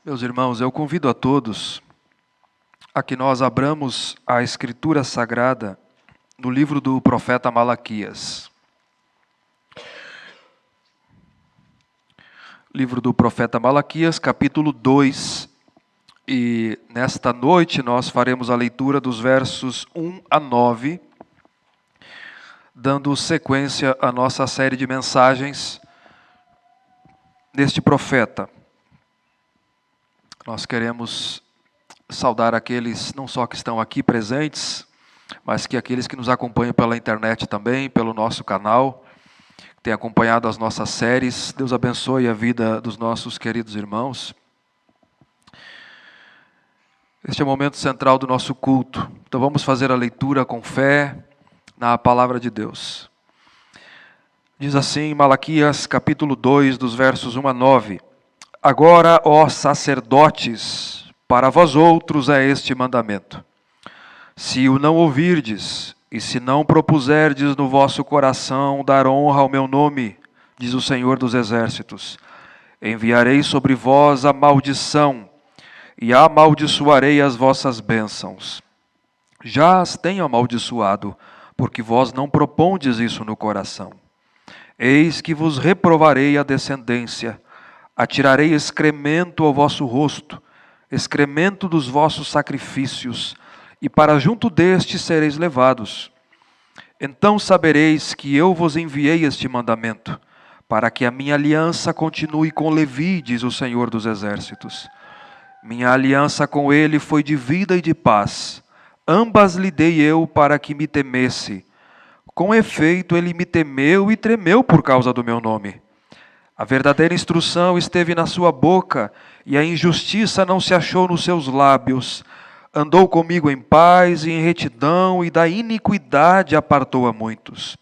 Meus irmãos, eu convido a todos a que nós abramos a Escritura Sagrada no livro do profeta Malaquias. Livro do profeta Malaquias, capítulo 2. E nesta noite nós faremos a leitura dos versos 1 a 9, dando sequência à nossa série de mensagens deste profeta. Nós queremos saudar aqueles não só que estão aqui presentes, mas que aqueles que nos acompanham pela internet também, pelo nosso canal, que têm acompanhado as nossas séries. Deus abençoe a vida dos nossos queridos irmãos. Este é o momento central do nosso culto. Então vamos fazer a leitura com fé na palavra de Deus. Diz assim, Malaquias, capítulo 2, dos versos 1 a 9. Agora, ó sacerdotes, para vós outros é este mandamento. Se o não ouvirdes, e se não propuserdes no vosso coração dar honra ao meu nome, diz o Senhor dos Exércitos, enviarei sobre vós a maldição, e amaldiçoarei as vossas bênçãos. Já as tenho amaldiçoado, porque vós não propondes isso no coração. Eis que vos reprovarei a descendência, atirarei excremento ao vosso rosto, excremento dos vossos sacrifícios, e para junto destes sereis levados. Então sabereis que eu vos enviei este mandamento, para que a minha aliança continue com Levi, diz o Senhor dos Exércitos. Minha aliança com ele foi de vida e de paz. Ambas lhe dei eu para que me temesse. Com efeito, ele me temeu e tremeu por causa do meu nome. A verdadeira instrução esteve na sua boca, e a injustiça não se achou nos seus lábios. Andou comigo em paz e em retidão, e da iniquidade apartou a muitos.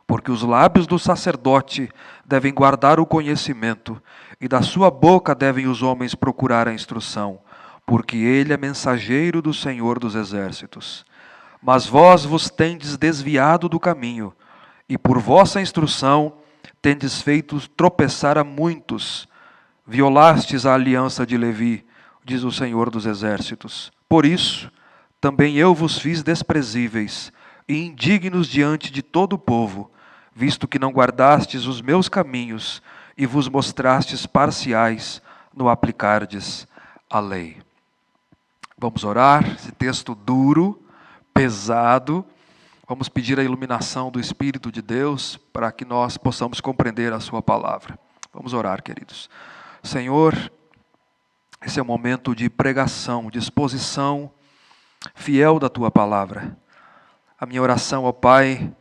Porque os lábios do sacerdote devem guardar o conhecimento, e da sua boca devem os homens procurar a instrução, porque ele é mensageiro do Senhor dos Exércitos. Mas vós vos tendes desviado do caminho, e por vossa instrução tendes feito tropeçar a muitos. Violastes a aliança de Levi, diz o Senhor dos Exércitos. Por isso, também eu vos fiz desprezíveis e indignos diante de todo o povo, visto que não guardastes os meus caminhos e vos mostrastes parciais no aplicardes a lei. Vamos orar, esse texto duro, pesado. Vamos pedir a iluminação do Espírito de Deus para que nós possamos compreender a sua palavra. Vamos orar, queridos. Senhor, esse é o momento de pregação, de exposição fiel da tua palavra. A minha oração, ó Pai,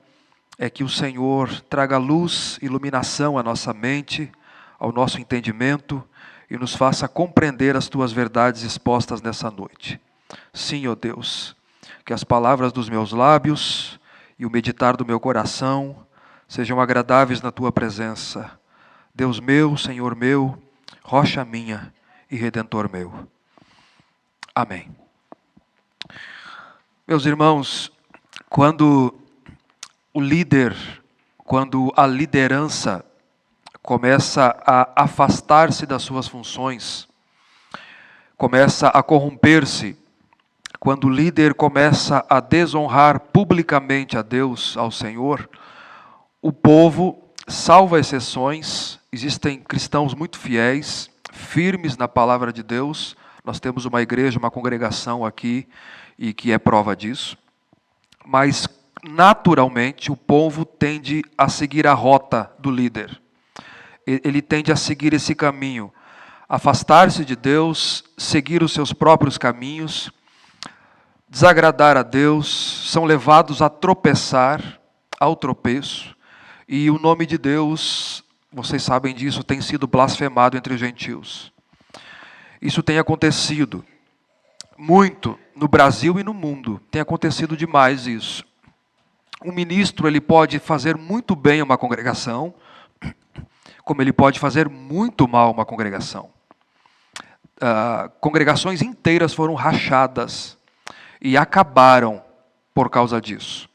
é que o Senhor traga luz, iluminação à nossa mente, ao nosso entendimento e nos faça compreender as tuas verdades expostas nessa noite. Sim, ó Deus, que as palavras dos meus lábios e o meditar do meu coração sejam agradáveis na tua presença. Deus meu, Senhor meu, rocha minha e redentor meu. Amém. Meus irmãos, quando a liderança começa a afastar-se das suas funções, começa a corromper-se, quando o líder começa a desonrar publicamente a Deus, ao Senhor, o povo, salvo exceções, existem cristãos muito fiéis, firmes na palavra de Deus. Nós temos uma igreja, uma congregação aqui, e que é prova disso. Mas, naturalmente, o povo tende a seguir a rota do líder. Ele tende a seguir esse caminho, afastar-se de Deus, seguir os seus próprios caminhos, desagradar a Deus, são levados a tropeçar, ao tropeço, e o nome de Deus, vocês sabem disso, tem sido blasfemado entre os gentios. Isso tem acontecido muito no Brasil e no mundo, tem acontecido demais isso. Um ministro, ele pode fazer muito bem uma congregação, como ele pode fazer muito mal uma congregação. Congregações inteiras foram rachadas e acabaram por causa disso.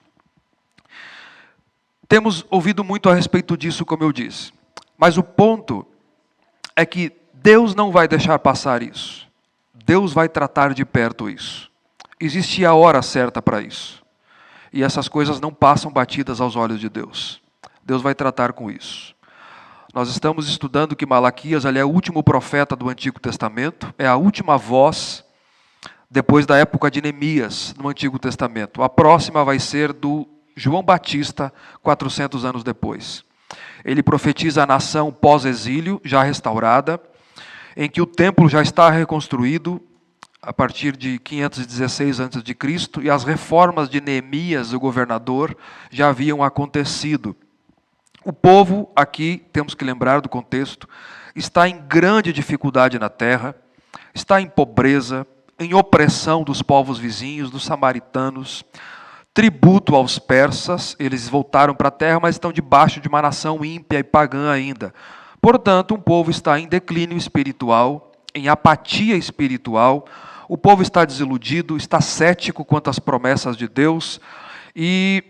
Temos ouvido muito a respeito disso, como eu disse. Mas o ponto é que Deus não vai deixar passar isso. Deus vai tratar de perto isso. Existe a hora certa para isso. E essas coisas não passam batidas aos olhos de Deus. Deus vai tratar com isso. Nós estamos estudando que Malaquias ele é o último profeta do Antigo Testamento, é a última voz depois da época de Neemias no Antigo Testamento. A próxima vai ser do João Batista, 400 anos depois. Ele profetiza a nação pós-exílio, já restaurada, em que o templo já está reconstruído a partir de 516 a.C., e as reformas de Neemias, o governador, já haviam acontecido. O povo, aqui, temos que lembrar do contexto, está em grande dificuldade na terra, está em pobreza, em opressão dos povos vizinhos, dos samaritanos, tributo aos persas, eles voltaram para a terra, mas estão debaixo de uma nação ímpia e pagã ainda. Portanto, um povo está em declínio espiritual, em apatia espiritual, o povo está desiludido, está cético quanto às promessas de Deus, e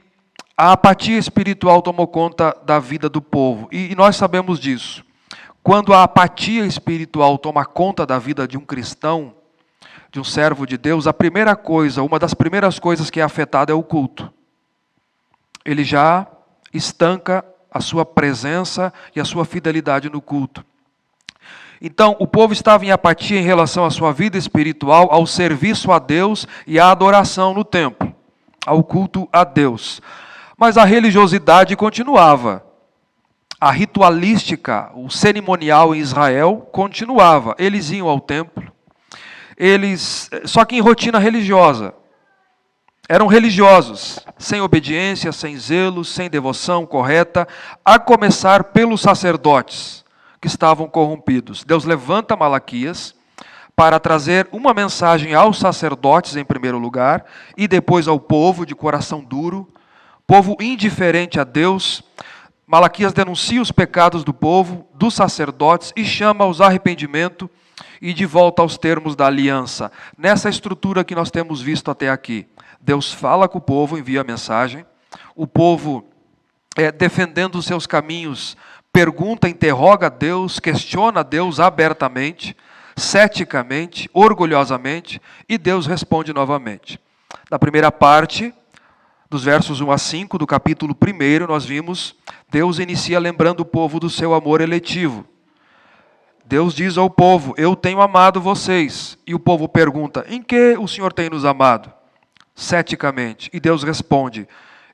a apatia espiritual tomou conta da vida do povo. E nós sabemos disso. Quando a apatia espiritual toma conta da vida de um cristão, de um servo de Deus, a primeira coisa, uma das primeiras coisas que é afetada é o culto. Ele já estanca a sua presença e a sua fidelidade no culto. Então, o povo estava em apatia em relação à sua vida espiritual, ao serviço a Deus e à adoração no templo, ao culto a Deus. Mas a religiosidade continuava. A ritualística, o cerimonial em Israel continuava. Eles iam ao templo, só que em rotina religiosa. Eram religiosos, sem obediência, sem zelo, sem devoção correta, a começar pelos sacerdotes, que estavam corrompidos. Deus levanta Malaquias para trazer uma mensagem aos sacerdotes em primeiro lugar, e depois ao povo de coração duro, povo indiferente a Deus. Malaquias denuncia os pecados do povo, dos sacerdotes, e chama aos arrependimento e de volta aos termos da aliança. Nessa estrutura que nós temos visto até aqui, Deus fala com o povo, envia a mensagem, o povo, defendendo os seus caminhos, pergunta, interroga a Deus, questiona a Deus abertamente, ceticamente, orgulhosamente, e Deus responde novamente. Na primeira parte, dos versos 1 a 5 do capítulo 1, nós vimos, Deus inicia lembrando o povo do seu amor eletivo. Deus diz ao povo, eu tenho amado vocês. E o povo pergunta, em que o Senhor tem nos amado? Ceticamente. E Deus responde,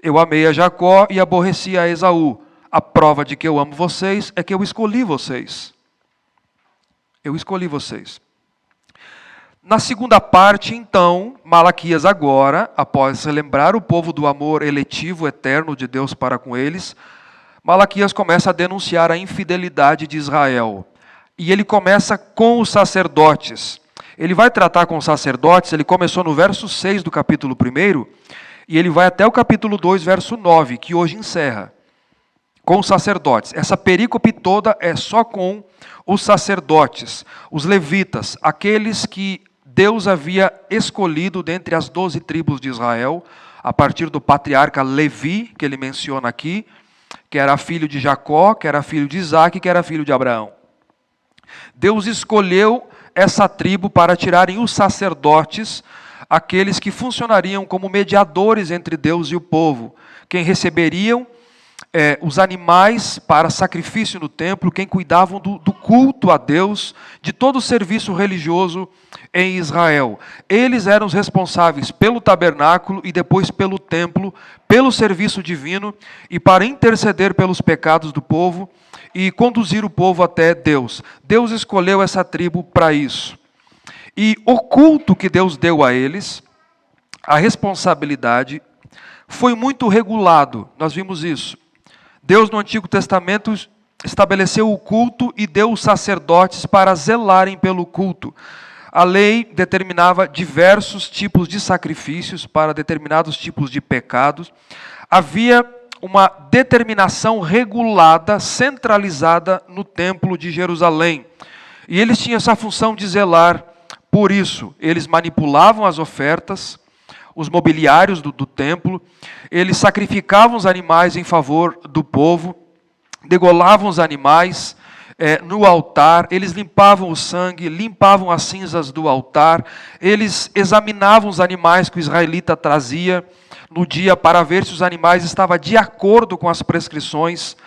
eu amei a Jacó e aborreci a Esaú. A prova de que eu amo vocês é que eu escolhi vocês. Eu escolhi vocês. Na segunda parte, então, Malaquias agora, após relembrar o povo do amor eletivo eterno de Deus para com eles, Malaquias começa a denunciar a infidelidade de Israel. E ele começa com os sacerdotes. Ele vai tratar com os sacerdotes, ele começou no verso 6 do capítulo 1, e ele vai até o capítulo 2, verso 9, que hoje encerra. Com os sacerdotes. Essa perícope toda é só com os sacerdotes, os levitas, aqueles que Deus havia escolhido dentre as 12 tribos de Israel, a partir do patriarca Levi, que ele menciona aqui, que era filho de Jacó, que era filho de Isaac, que era filho de Abraão. Deus escolheu essa tribo para tirarem os sacerdotes, aqueles que funcionariam como mediadores entre Deus e o povo, quem receberiam os animais para sacrifício no templo, quem cuidavam do culto a Deus, de todo o serviço religioso em Israel. Eles eram os responsáveis pelo tabernáculo e depois pelo templo, pelo serviço divino e para interceder pelos pecados do povo e conduzir o povo até Deus. Deus escolheu essa tribo para isso. E o culto que Deus deu a eles, a responsabilidade, foi muito regulado. Nós vimos isso. Deus no Antigo Testamento estabeleceu o culto e deu os sacerdotes para zelarem pelo culto. A lei determinava diversos tipos de sacrifícios para determinados tipos de pecados. Havia uma determinação regulada, centralizada no templo de Jerusalém. E eles tinham essa função de zelar por isso. Eles manipulavam as ofertas, os mobiliários do templo, eles sacrificavam os animais em favor do povo, degolavam os animais, no altar, eles limpavam o sangue, limpavam as cinzas do altar, eles examinavam os animais que o israelita trazia no dia para ver se os animais estavam de acordo com as prescrições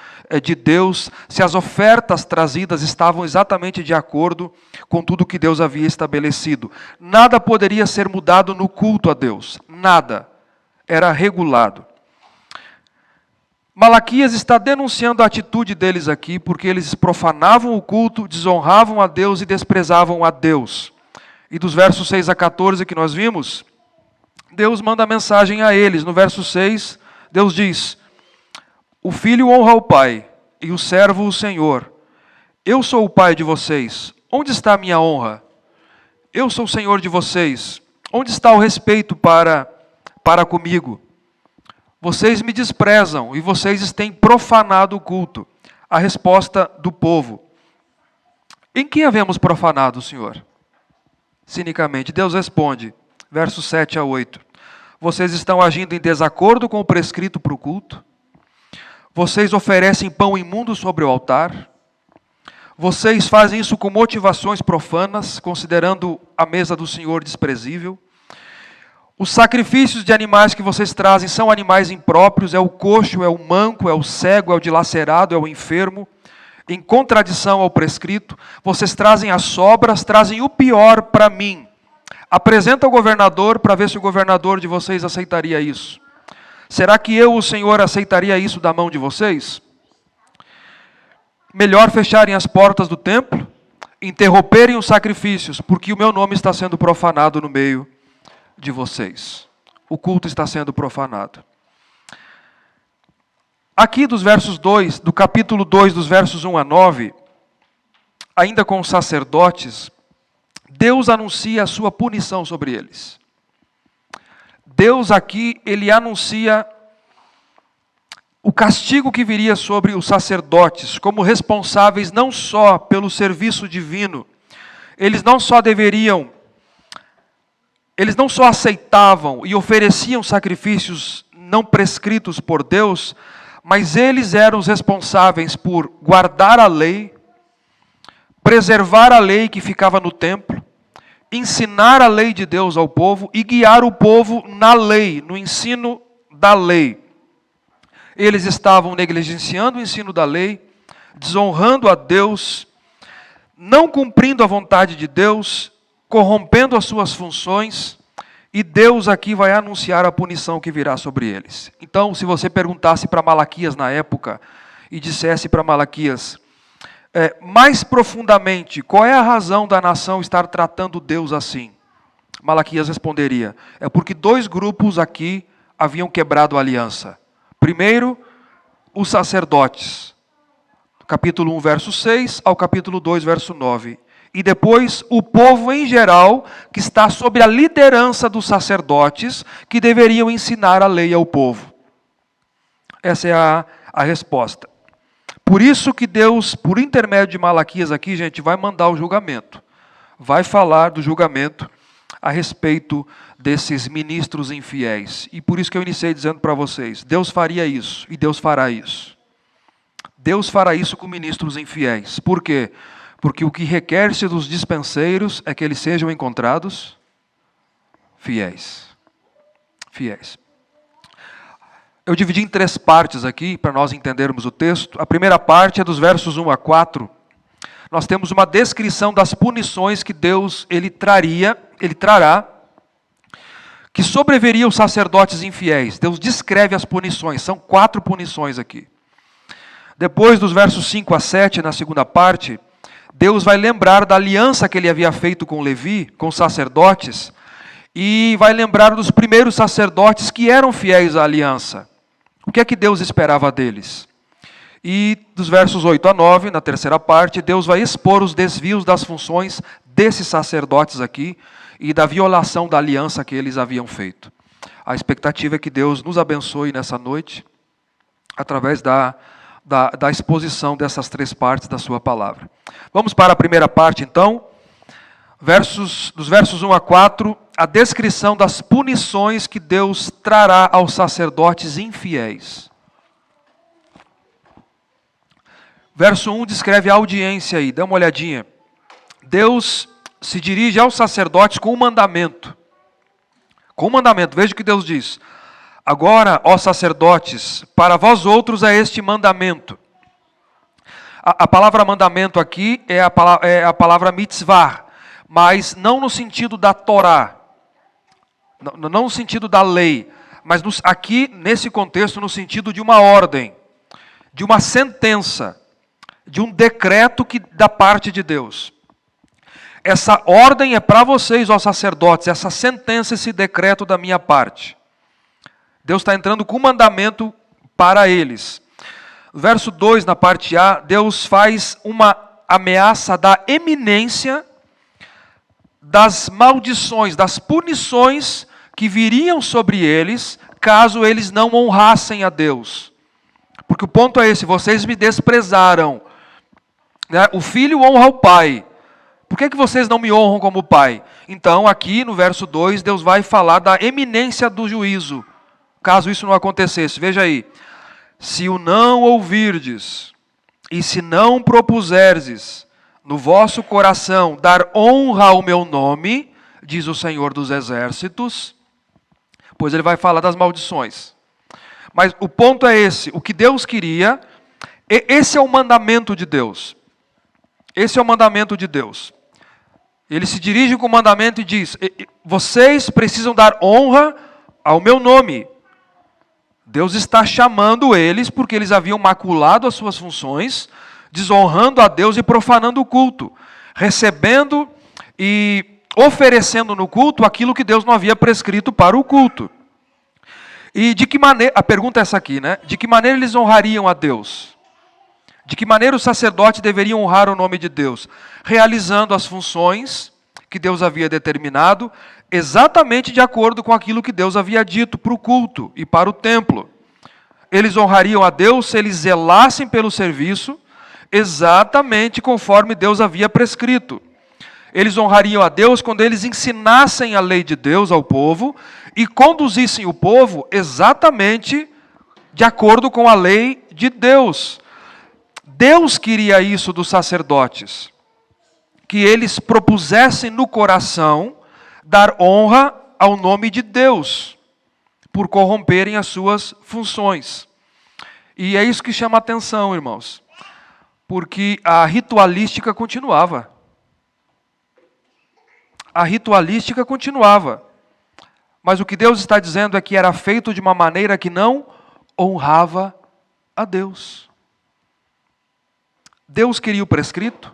de Deus, se as ofertas trazidas estavam exatamente de acordo com tudo que Deus havia estabelecido. Nada poderia ser mudado no culto a Deus, nada. Era regulado. Malaquias está denunciando a atitude deles aqui, porque eles profanavam o culto, desonravam a Deus e desprezavam a Deus. E dos versos 6 a 14 que nós vimos, Deus manda mensagem a eles. No verso 6, Deus diz: o filho honra o pai, e o servo o Senhor. Eu sou o pai de vocês. Onde está a minha honra? Eu sou o Senhor de vocês. Onde está o respeito para comigo? Vocês me desprezam e vocês têm profanado o culto. A resposta do povo: em que havemos profanado, Senhor? Cinicamente, Deus responde, versos 7 a 8. Vocês estão agindo em desacordo com o prescrito para o culto. Vocês oferecem pão imundo sobre o altar. Vocês fazem isso com motivações profanas, considerando a mesa do Senhor desprezível. Os sacrifícios de animais que vocês trazem são animais impróprios, é o coxo, é o manco, é o cego, é o dilacerado, é o enfermo, em contradição ao prescrito. Vocês trazem as sobras, trazem o pior para mim. Apresenta ao governador para ver se o governador de vocês aceitaria isso. Será que eu, o Senhor, aceitaria isso da mão de vocês? Melhor fecharem as portas do templo, interromperem os sacrifícios, porque o meu nome está sendo profanado no meio de vocês. O culto está sendo profanado. Aqui dos versos 2, do capítulo 2, dos versos 1 a 9, ainda com os sacerdotes, Deus anuncia a sua punição sobre eles. Deus aqui, ele anuncia o castigo que viria sobre os sacerdotes, como responsáveis não só pelo serviço divino, eles não só aceitavam e ofereciam sacrifícios não prescritos por Deus, mas eles eram os responsáveis por guardar a lei, preservar a lei que ficava no templo, ensinar a lei de Deus ao povo e guiar o povo na lei, no ensino da lei. Eles estavam negligenciando o ensino da lei, desonrando a Deus, não cumprindo a vontade de Deus, corrompendo as suas funções, e Deus aqui vai anunciar a punição que virá sobre eles. Então, se você perguntasse para Malaquias na época, e dissesse para Malaquias, mais profundamente, qual é a razão da nação estar tratando Deus assim? Malaquias responderia, é porque dois grupos aqui haviam quebrado a aliança. Primeiro, os sacerdotes, capítulo 1, verso 6, ao capítulo 2, verso 9. E depois, o povo em geral, que está sob a liderança dos sacerdotes, que deveriam ensinar a lei ao povo. Essa é a resposta. Por isso que Deus, por intermédio de Malaquias aqui, gente, vai mandar o julgamento. Vai falar do julgamento a respeito desses ministros infiéis. E por isso que eu iniciei dizendo para vocês, Deus faria isso, e Deus fará isso. Deus fará isso com ministros infiéis. Por quê? Porque o que requer-se dos dispenseiros é que eles sejam encontrados fiéis. Fiéis. Eu dividi em 3 partes aqui, para nós entendermos o texto. A primeira parte é dos versos 1 a 4. Nós temos uma descrição das punições que Deus ele trará, que sobreveriam os sacerdotes infiéis. Deus descreve as punições, são 4 punições aqui. Depois dos versos 5 a 7, na segunda parte, Deus vai lembrar da aliança que ele havia feito com Levi, com os sacerdotes, e vai lembrar dos primeiros sacerdotes que eram fiéis à aliança. O que é que Deus esperava deles? E dos versos 8 a 9, na terceira parte, Deus vai expor os desvios das funções desses sacerdotes aqui e da violação da aliança que eles haviam feito. A expectativa é que Deus nos abençoe nessa noite, através da exposição dessas 3 partes da sua palavra. Vamos para a primeira parte, então. Dos versos 1 a 4, a descrição das punições que Deus trará aos sacerdotes infiéis. Verso 1 descreve a audiência aí, dá uma olhadinha. Deus se dirige aos sacerdotes com um mandamento. Com um mandamento, veja o que Deus diz. Agora, ó sacerdotes, para vós outros é este mandamento. A palavra mandamento aqui é a palavra mitzvah, mas não no sentido da Torá, não no sentido da lei, mas aqui, nesse contexto, no sentido de uma ordem, de uma sentença, de um decreto da parte de Deus. Essa ordem é para vocês, ó sacerdotes, essa sentença, esse decreto da minha parte. Deus está entrando com um mandamento para eles. Verso 2, na parte A, Deus faz uma ameaça da eminência das maldições, das punições que viriam sobre eles, caso eles não honrassem a Deus. Porque o ponto é esse, vocês me desprezaram. O filho honra o pai. Por que vocês não me honram como pai? Então, aqui no verso 2, Deus vai falar da eminência do juízo, caso isso não acontecesse. Veja aí. Se o não ouvirdes, e se não propuserdes no vosso coração dar honra ao meu nome, diz o Senhor dos Exércitos, pois ele vai falar das maldições. Mas o ponto é esse, o que Deus queria, esse é o mandamento de Deus. Esse é o mandamento de Deus. Ele se dirige com o mandamento e diz, vocês precisam dar honra ao meu nome. Deus está chamando eles porque eles haviam maculado as suas funções, desonrando a Deus e profanando o culto, recebendo e oferecendo no culto aquilo que Deus não havia prescrito para o culto. E de que maneira, a pergunta é essa aqui, né? De que maneira eles honrariam a Deus? De que maneira os sacerdotes deveriam honrar o nome de Deus? Realizando as funções que Deus havia determinado, exatamente de acordo com aquilo que Deus havia dito para o culto e para o templo. Eles honrariam a Deus se eles zelassem pelo serviço, exatamente conforme Deus havia prescrito. Eles honrariam a Deus quando eles ensinassem a lei de Deus ao povo e conduzissem o povo exatamente de acordo com a lei de Deus. Deus queria isso dos sacerdotes, que eles propusessem no coração dar honra ao nome de Deus, por corromperem as suas funções. E é isso que chama a atenção, irmãos, porque a ritualística continuava. A ritualística continuava. Mas o que Deus está dizendo é que era feito de uma maneira que não honrava a Deus. Deus queria o prescrito,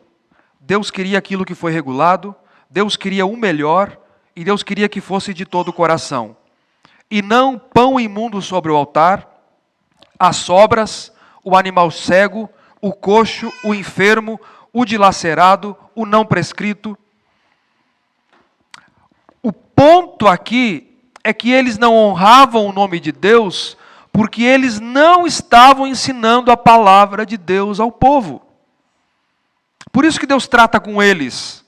Deus queria aquilo que foi regulado, Deus queria o melhor, e Deus queria que fosse de todo o coração. E não pão imundo sobre o altar, as sobras, o animal cego, o coxo, o enfermo, o dilacerado, o não prescrito. O ponto aqui é que eles não honravam o nome de Deus, porque eles não estavam ensinando a palavra de Deus ao povo. Por isso que Deus trata com eles.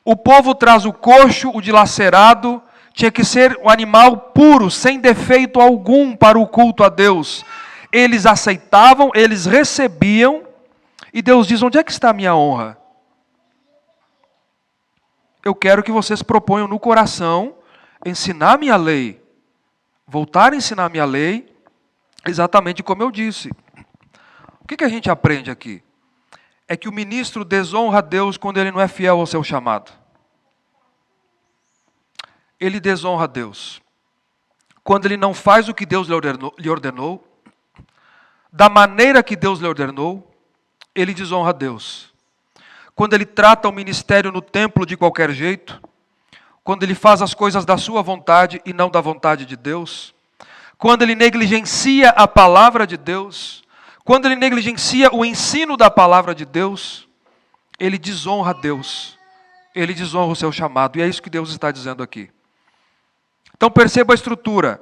O povo traz o coxo, o dilacerado, tinha que ser um animal puro, sem defeito algum para o culto a Deus. Eles aceitavam, eles recebiam, e Deus diz, onde é que está a minha honra? Eu quero que vocês proponham no coração ensinar a minha lei, voltar a ensinar a minha lei, exatamente como eu disse. O que a gente aprende aqui? É que o ministro desonra a Deus quando ele não é fiel ao seu chamado. Ele desonra a Deus quando ele não faz o que Deus lhe ordenou, da maneira que Deus lhe ordenou, ele desonra a Deus. Quando ele trata o ministério no templo de qualquer jeito, quando ele faz as coisas da sua vontade e não da vontade de Deus, quando ele negligencia a palavra de Deus, quando ele negligencia o ensino da palavra de Deus, ele desonra a Deus, ele desonra o seu chamado, e é isso que Deus está dizendo aqui. Então perceba a estrutura.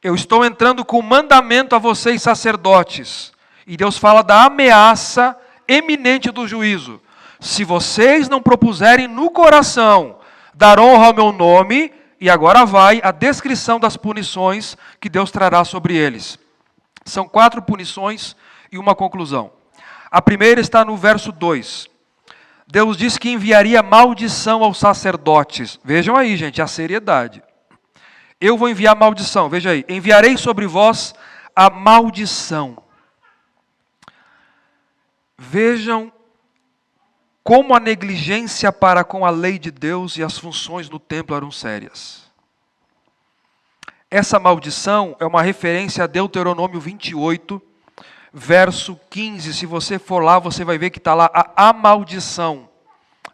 Eu estou entrando com mandamento a vocês sacerdotes, e Deus fala da ameaça eminente do juízo. Se vocês não propuserem no coração dar honra ao meu nome, e agora vai a descrição das punições que Deus trará sobre eles. São 4 punições e uma conclusão. A primeira está no verso 2. Deus disse que enviaria maldição aos sacerdotes. Vejam aí, gente, a seriedade. Eu vou enviar maldição, veja aí. Enviarei sobre vós a maldição. Vejam como a negligência para com a lei de Deus e as funções no templo eram sérias. Essa maldição é uma referência a Deuteronômio 28, verso 15. Se você for lá, você vai ver que está lá a maldição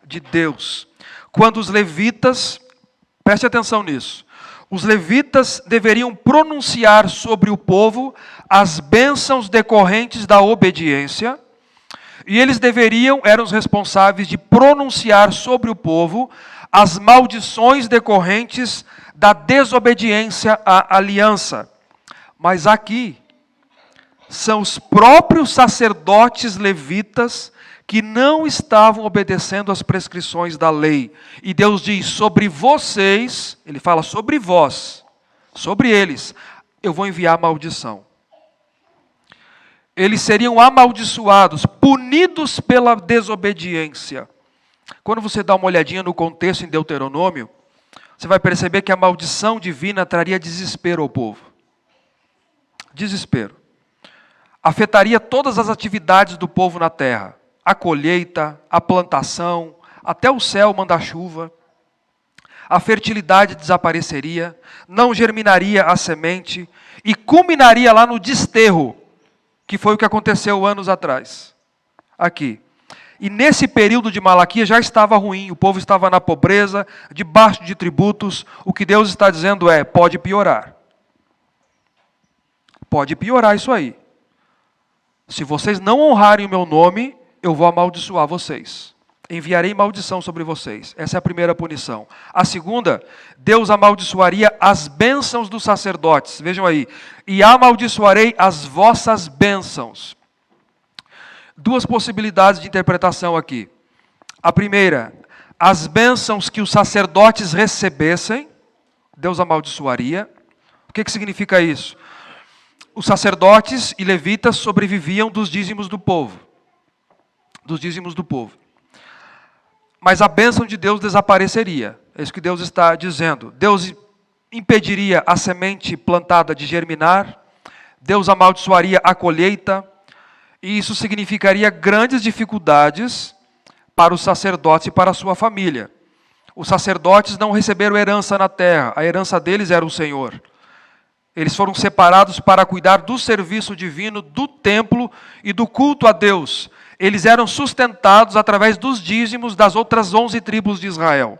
de Deus. Quando os levitas, preste atenção nisso, os levitas deveriam pronunciar sobre o povo as bênçãos decorrentes da obediência, e eles eram os responsáveis de pronunciar sobre o povo as maldições decorrentes da desobediência à aliança. Mas aqui, são os próprios sacerdotes levitas que não estavam obedecendo às prescrições da lei. E Deus diz, sobre vocês, ele fala sobre vós, sobre eles, eu vou enviar maldição. Eles seriam amaldiçoados, punidos pela desobediência. Quando você dá uma olhadinha no contexto em Deuteronômio, você vai perceber que a maldição divina traria desespero ao povo. Desespero. Afetaria todas as atividades do povo na terra. A colheita, a plantação, até o céu mandar chuva. A fertilidade desapareceria, não germinaria a semente e culminaria lá no desterro, que foi o que aconteceu anos atrás. Aqui. E nesse período de Malaquias já estava ruim, o povo estava na pobreza, debaixo de tributos. O que Deus está dizendo é, pode piorar. Pode piorar isso aí. Se vocês não honrarem o meu nome, eu vou amaldiçoar vocês. Enviarei maldição sobre vocês. Essa é a primeira punição. A segunda, Deus amaldiçoaria as bênçãos dos sacerdotes. Vejam aí. E amaldiçoarei as vossas bênçãos. Duas possibilidades de interpretação aqui. A primeira, as bênçãos que os sacerdotes recebessem, Deus amaldiçoaria. O que significa isso? Os sacerdotes e levitas sobreviviam dos dízimos do povo. Dos dízimos do povo. Mas a bênção de Deus desapareceria. É isso que Deus está dizendo. Deus impediria a semente plantada de germinar. Deus amaldiçoaria a colheita. E isso significaria grandes dificuldades para os sacerdotes e para a sua família. Os sacerdotes não receberam herança na terra. A herança deles era o Senhor. Eles foram separados para cuidar do serviço divino, do templo e do culto a Deus. Eles eram sustentados através dos dízimos das outras 11 tribos de Israel.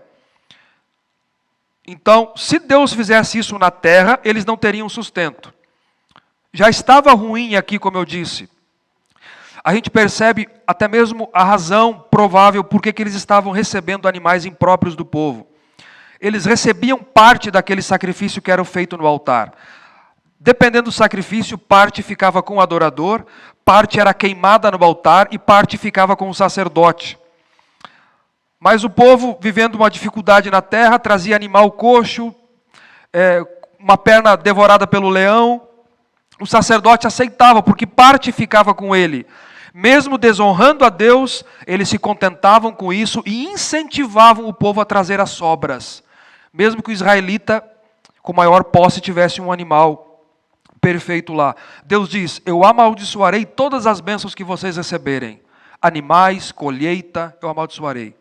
Então, se Deus fizesse isso na terra, eles não teriam sustento. Já estava ruim aqui, como eu disse. A gente percebe até mesmo a razão provável por que eles estavam recebendo animais impróprios do povo. Eles recebiam parte daquele sacrifício que era feito no altar. Dependendo do sacrifício, parte ficava com o adorador, parte era queimada no altar e parte ficava com o sacerdote. Mas o povo, vivendo uma dificuldade na terra, trazia animal coxo, uma perna devorada pelo leão. O sacerdote aceitava, porque parte ficava com ele. Mesmo desonrando a Deus, eles se contentavam com isso e incentivavam o povo a trazer as sobras. Mesmo que o israelita, com maior posse, tivesse um animal perfeito lá. Deus diz, eu amaldiçoarei todas as bênçãos que vocês receberem. Animais, colheita, eu amaldiçoarei.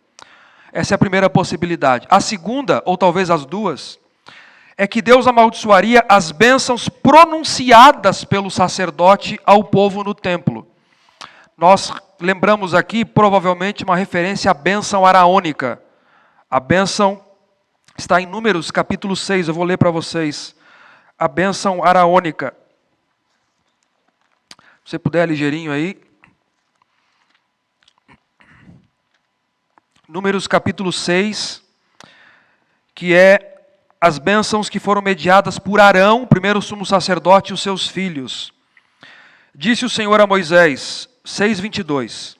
Essa é a primeira possibilidade. A segunda, ou talvez as duas, é que Deus amaldiçoaria as bênçãos pronunciadas pelo sacerdote ao povo no templo. Nós lembramos aqui, provavelmente, uma referência à bênção araônica. A bênção está em Números, capítulo 6, eu vou ler para vocês. A bênção araônica. Se você puder, ligeirinho aí. Números capítulo 6, que é as bênçãos que foram mediadas por Arão, o primeiro sumo sacerdote, e os seus filhos. Disse o Senhor a Moisés, 6:22.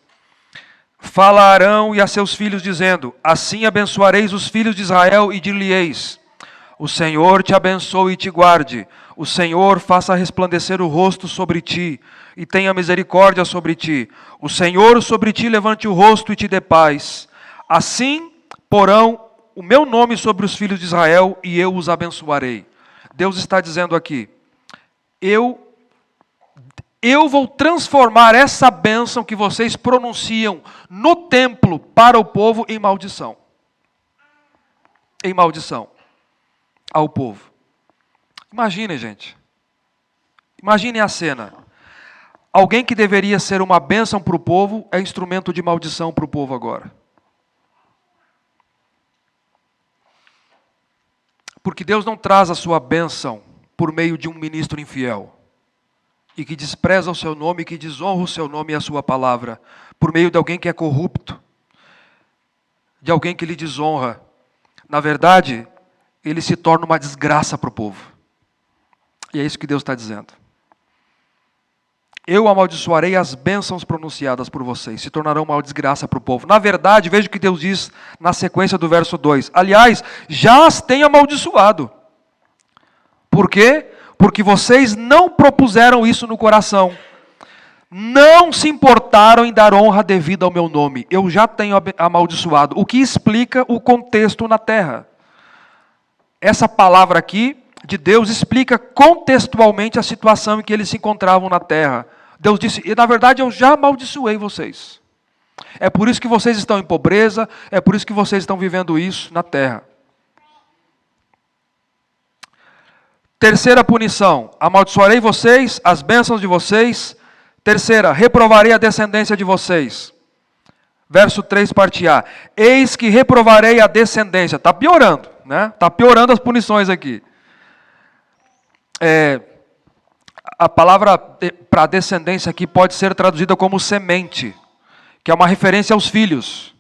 Fala a Arão e a seus filhos, dizendo, assim abençoareis os filhos de Israel e dir-lhe-eis, o Senhor te abençoe e te guarde. O Senhor faça resplandecer o rosto sobre ti e tenha misericórdia sobre ti. O Senhor sobre ti levante o rosto e te dê paz. Assim porão o meu nome sobre os filhos de Israel e eu os abençoarei. Deus está dizendo aqui, eu vou transformar essa bênção que vocês pronunciam no templo para o povo em maldição. Em maldição ao povo. Imaginem, gente. Imaginem a cena. Alguém que deveria ser uma bênção para o povo é instrumento de maldição para o povo agora. Porque Deus não traz a sua bênção por meio de um ministro infiel. E que despreza o seu nome, que desonra o seu nome e a sua palavra. Por meio de alguém que é corrupto. De alguém que lhe desonra. Na verdade, ele se torna uma desgraça para o povo. E é isso que Deus está dizendo. Eu amaldiçoarei as bênçãos pronunciadas por vocês, se tornarão uma desgraça para o povo. Na verdade, veja o que Deus diz na sequência do verso 2. Aliás, já as tenho amaldiçoado. Por quê? Porque vocês não propuseram isso no coração. Não se importaram em dar honra devida ao meu nome. Eu já tenho amaldiçoado. O que explica o contexto na terra. Essa palavra aqui de Deus explica contextualmente a situação em que eles se encontravam na terra. Deus disse, e na verdade eu já amaldiçoei vocês. É por isso que vocês estão em pobreza, é por isso que vocês estão vivendo isso na terra. Terceira punição, amaldiçoarei vocês, as bênçãos de vocês. Terceira, reprovarei a descendência de vocês. Verso 3, parte A. Eis que reprovarei a descendência. Está piorando, né? Está piorando as punições aqui. A palavra para descendência aqui pode ser traduzida como semente, que é uma referência aos filhos.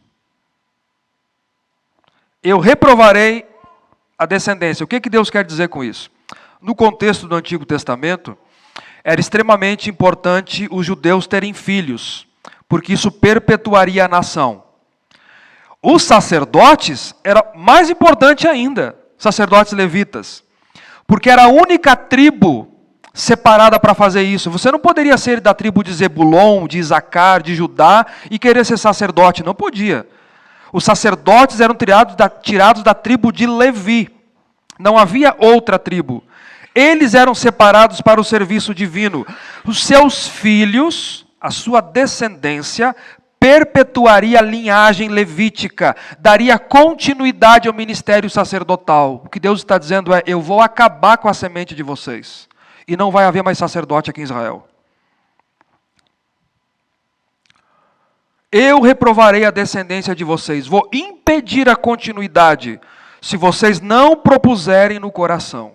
Eu reprovarei a descendência. O que Deus quer dizer com isso? No contexto do Antigo Testamento, era extremamente importante os judeus terem filhos, porque isso perpetuaria a nação. Os sacerdotes era mais importante ainda, sacerdotes levitas, porque era a única tribo separada para fazer isso. Você não poderia ser da tribo de Zebulon, de Isacar, de Judá e querer ser sacerdote, não podia. Os sacerdotes eram tirados da tribo de Levi. Não havia outra tribo. Eles eram separados para o serviço divino. Os seus filhos, a sua descendência, perpetuaria a linhagem levítica, daria continuidade ao ministério sacerdotal. O que Deus está dizendo é, eu vou acabar com a semente de vocês. E não vai haver mais sacerdote aqui em Israel. Eu reprovarei a descendência de vocês. Vou impedir a continuidade se vocês não propuserem no coração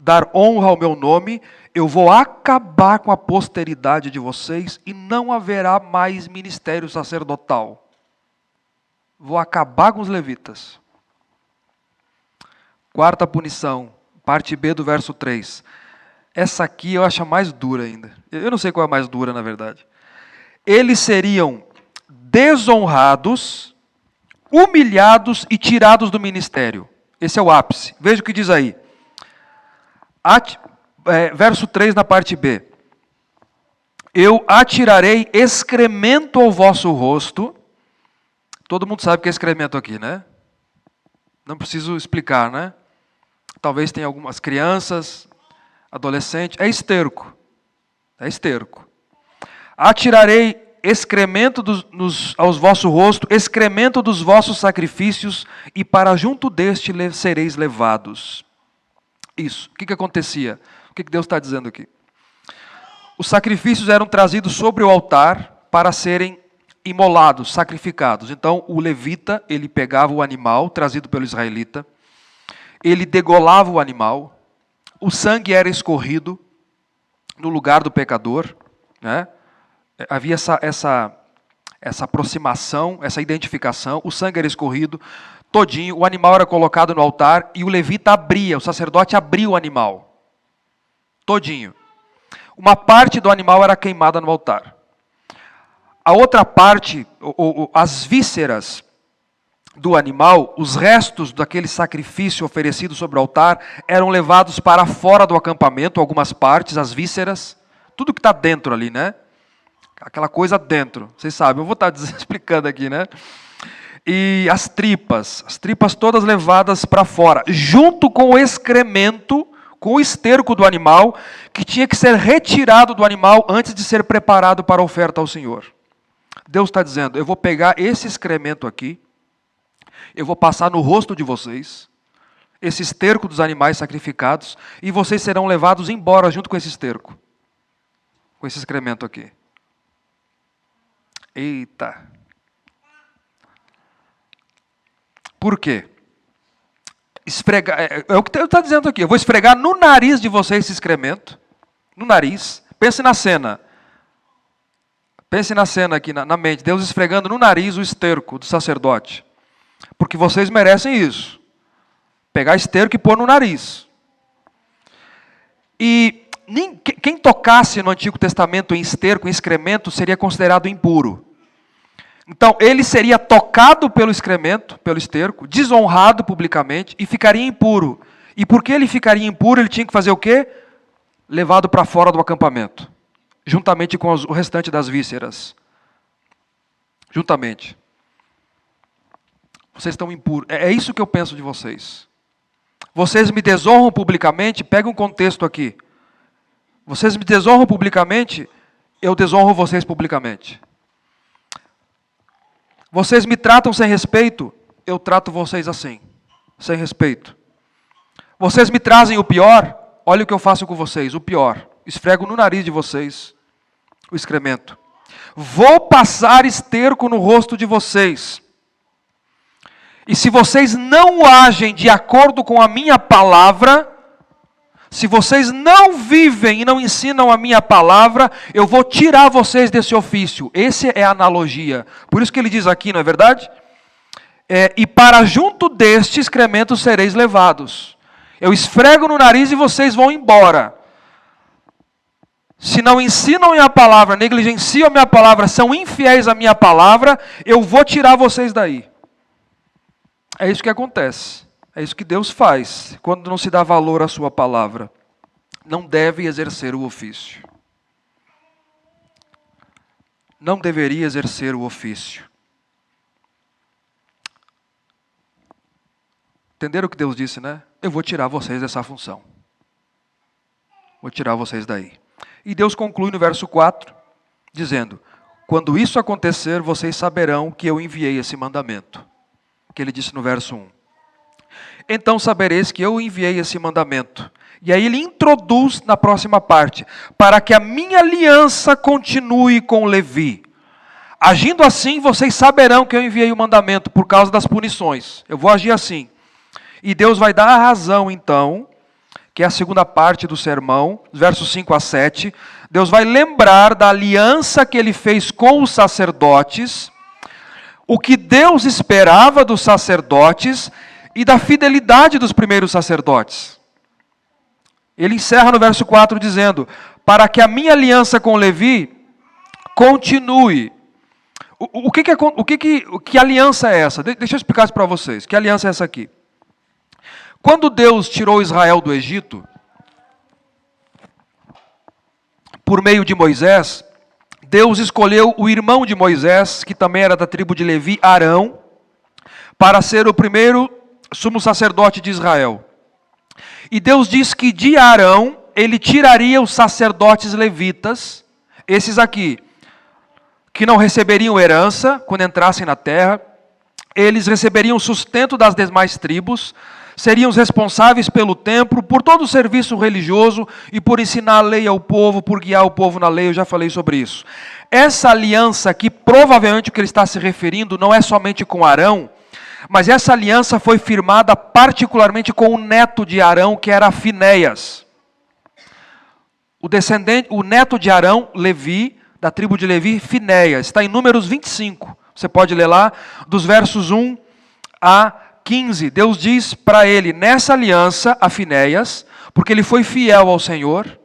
dar honra ao meu nome. Eu vou acabar com a posteridade de vocês e não haverá mais ministério sacerdotal. Vou acabar com os levitas. Quarta punição, parte B do verso 3. Essa aqui eu acho a mais dura ainda. Eu não sei qual é a mais dura, na verdade. Eles seriam desonrados, humilhados e tirados do ministério. Esse é o ápice. Veja o que diz aí. Verso 3 na parte B. Eu atirarei excremento ao vosso rosto. Todo mundo sabe o que é excremento aqui, né? Não preciso explicar, né? Talvez tenha algumas crianças, adolescentes. É esterco. É esterco. Atirarei excremento aos vosso rosto, excremento dos vossos sacrifícios, e para junto deste sereis levados. Isso. O que acontecia? O que Deus está dizendo aqui? Os sacrifícios eram trazidos sobre o altar para serem imolados, sacrificados. Então, o levita, ele pegava o animal trazido pelo israelita, ele degolava o animal, o sangue era escorrido no lugar do pecador, né? Havia essa aproximação, essa identificação, o sangue era escorrido todinho, o animal era colocado no altar e o levita abria, o sacerdote abria o animal todinho. Uma parte do animal era queimada no altar. A outra parte, as vísceras, do animal, os restos daquele sacrifício oferecido sobre o altar eram levados para fora do acampamento, algumas partes, as vísceras, tudo que está dentro ali, né? Aquela coisa dentro, vocês sabem, eu vou estar explicando aqui, né? E as tripas todas levadas para fora, junto com o excremento, com o esterco do animal, que tinha que ser retirado do animal antes de ser preparado para a oferta ao Senhor. Deus está dizendo, eu vou pegar esse excremento aqui, eu vou passar no rosto de vocês, esse esterco dos animais sacrificados, e vocês serão levados embora junto com esse esterco, com esse excremento aqui. Eita! Por quê? Esfregar, é o que está dizendo aqui. Eu vou esfregar no nariz de vocês esse excremento. No nariz. Pense na cena. Pense na cena aqui na mente. Deus esfregando no nariz o esterco do sacerdote. Porque vocês merecem isso. Pegar esterco e pôr no nariz. E quem tocasse no Antigo Testamento em esterco, em excremento, seria considerado impuro. Então, ele seria tocado pelo excremento, pelo esterco, desonrado publicamente e ficaria impuro. E porque ele ficaria impuro, ele tinha que fazer o quê? Levado para fora do acampamento, juntamente com o restante das vísceras. Juntamente. Vocês estão impuros. É isso que eu penso de vocês. Vocês me desonram publicamente, pega um contexto aqui. Vocês me desonram publicamente, eu desonro vocês publicamente. Vocês me tratam sem respeito, eu trato vocês assim, sem respeito. Vocês me trazem o pior, olha o que eu faço com vocês, o pior. Esfrego no nariz de vocês o excremento. Vou passar esterco no rosto de vocês. E se vocês não agem de acordo com a minha palavra, se vocês não vivem e não ensinam a minha palavra, eu vou tirar vocês desse ofício. Essa é a analogia. Por isso que ele diz aqui, não é verdade? E para junto deste excremento sereis levados. Eu esfrego no nariz e vocês vão embora. Se não ensinam a minha palavra, negligenciam a minha palavra, são infiéis à minha palavra, eu vou tirar vocês daí. É isso que acontece. É isso que Deus faz quando não se dá valor à sua palavra. Não deve exercer o ofício. Não deveria exercer o ofício. Entenderam o que Deus disse, né? Eu vou tirar vocês dessa função. Vou tirar vocês daí. E Deus conclui no verso 4, dizendo, quando isso acontecer, vocês saberão que eu enviei esse mandamento. Que ele disse no verso 1. Então sabereis que eu enviei esse mandamento. E aí ele introduz na próxima parte. Para que a minha aliança continue com Levi. Agindo assim, vocês saberão que eu enviei o mandamento por causa das punições. Eu vou agir assim. E Deus vai dar a razão, então, que é a segunda parte do sermão, versos 5 a 7. Deus vai lembrar da aliança que ele fez com os sacerdotes. O que Deus esperava dos sacerdotes e da fidelidade dos primeiros sacerdotes. Ele encerra no verso 4 dizendo, para que a minha aliança com Levi continue. Que aliança é essa? Deixa eu explicar isso para vocês. Que aliança é essa aqui? Quando Deus tirou Israel do Egito, por meio de Moisés, Deus escolheu o irmão de Moisés, que também era da tribo de Levi, Arão, para ser o primeiro sumo sacerdote de Israel. E Deus diz que de Arão, ele tiraria os sacerdotes levitas, esses aqui, que não receberiam herança quando entrassem na terra, eles receberiam sustento das demais tribos, seriam os responsáveis pelo templo, por todo o serviço religioso e por ensinar a lei ao povo, por guiar o povo na lei, eu já falei sobre isso. Essa aliança aqui, provavelmente o que ele está se referindo, não é somente com Arão, mas essa aliança foi firmada particularmente com o neto de Arão, que era Finéias. O neto de Arão, Levi, da tribo de Levi, Finéias, está em Números 25. Você pode ler lá, dos versos 1 a 15. Deus diz para ele, nessa aliança, a Finéias, porque ele foi fiel ao Senhor.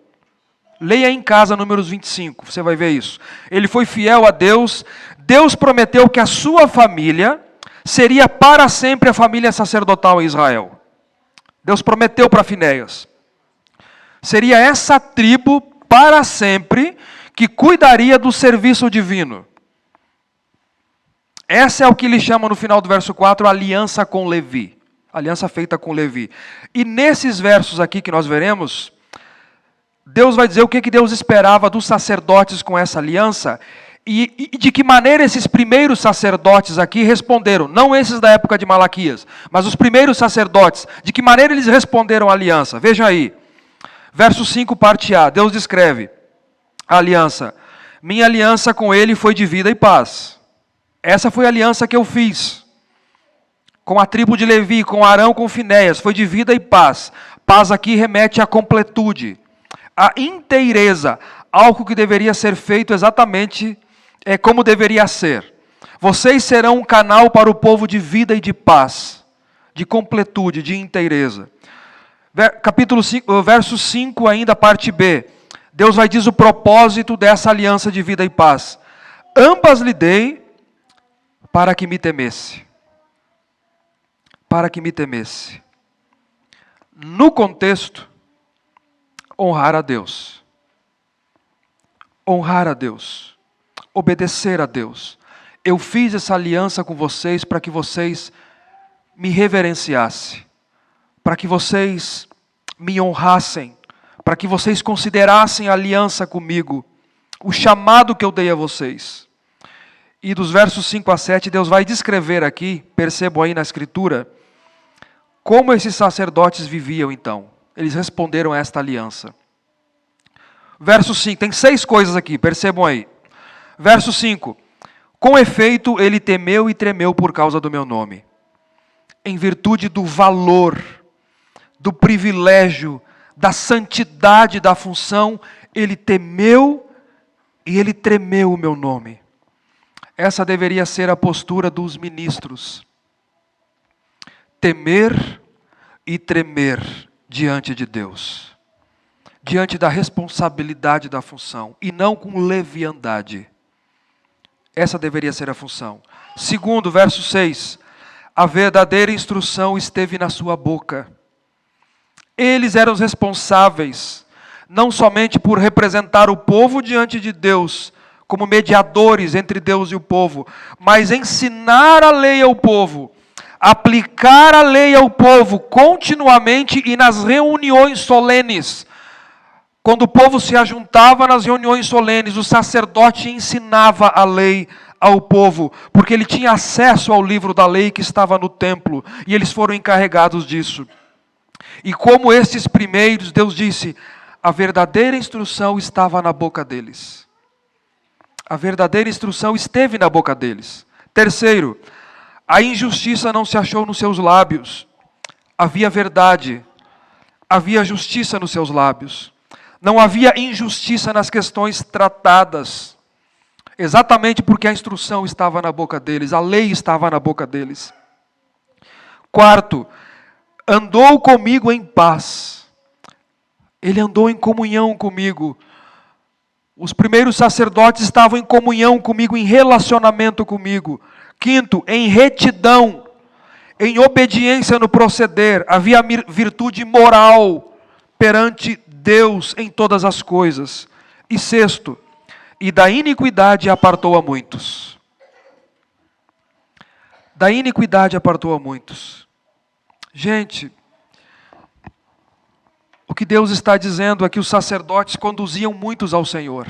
Leia em casa Números 25, você vai ver isso. Ele foi fiel a Deus. Deus prometeu que a sua família seria para sempre a família sacerdotal em Israel. Deus prometeu para Finéias. Seria essa tribo para sempre que cuidaria do serviço divino. Essa é o que ele chama no final do verso 4, aliança com Levi. Aliança feita com Levi. E nesses versos aqui que nós veremos, Deus vai dizer o que Deus esperava dos sacerdotes com essa aliança e de que maneira esses primeiros sacerdotes aqui responderam. Não esses da época de Malaquias, mas os primeiros sacerdotes. De que maneira eles responderam à aliança. Veja aí. Verso 5, parte A. Deus descreve a aliança. Minha aliança com ele foi de vida e paz. Essa foi a aliança que eu fiz com a tribo de Levi, com Arão, com Finéias. Foi de vida e paz. Paz aqui remete à completude, à inteireza. Algo que deveria ser feito exatamente como deveria ser. Vocês serão um canal para o povo de vida e de paz, de completude, de inteireza. Capítulo 5, verso 5 ainda, parte B. Deus vai dizer o propósito dessa aliança de vida e paz. Ambas lhe dei para que me temesse. Para que me temesse. No contexto, honrar a Deus. Honrar a Deus. Obedecer a Deus. Eu fiz essa aliança com vocês para que vocês me reverenciassem. Para que vocês me honrassem. Para que vocês considerassem a aliança comigo. O chamado que eu dei a vocês. E dos versos 5 a 7, Deus vai descrever aqui, percebam aí na escritura, como esses sacerdotes viviam então. Eles responderam a esta aliança. Verso 5, tem 6 coisas aqui, percebam aí. Verso 5, com efeito ele temeu e tremeu por causa do meu nome. Em virtude do valor, do privilégio, da santidade da função, ele temeu e ele tremeu o meu nome. Essa deveria ser a postura dos ministros. Temer e tremer diante de Deus. Diante da responsabilidade da função. E não com leviandade. Essa deveria ser a função. Segundo, verso 6. A verdadeira instrução esteve na sua boca. Eles eram os responsáveis, não somente por representar o povo diante de Deus, como mediadores entre Deus e o povo, mas ensinar a lei ao povo, aplicar a lei ao povo continuamente e nas reuniões solenes. Quando o povo se ajuntava nas reuniões solenes, o sacerdote ensinava a lei ao povo, porque ele tinha acesso ao livro da lei que estava no templo, e eles foram encarregados disso. E como estes primeiros, Deus disse, a verdadeira instrução estava na boca deles. A verdadeira instrução esteve na boca deles. Terceiro, a injustiça não se achou nos seus lábios. Havia verdade, havia justiça nos seus lábios. Não havia injustiça nas questões tratadas. Exatamente porque a instrução estava na boca deles, a lei estava na boca deles. Quarto, andou comigo em paz. Ele andou em comunhão comigo. Os primeiros sacerdotes estavam em comunhão comigo, em relacionamento comigo. Quinto, em retidão, em obediência no proceder. Havia virtude moral perante Deus em todas as coisas. E sexto, e da iniquidade apartou a muitos. Da iniquidade apartou a muitos. Gente, o que Deus está dizendo é que os sacerdotes conduziam muitos ao Senhor.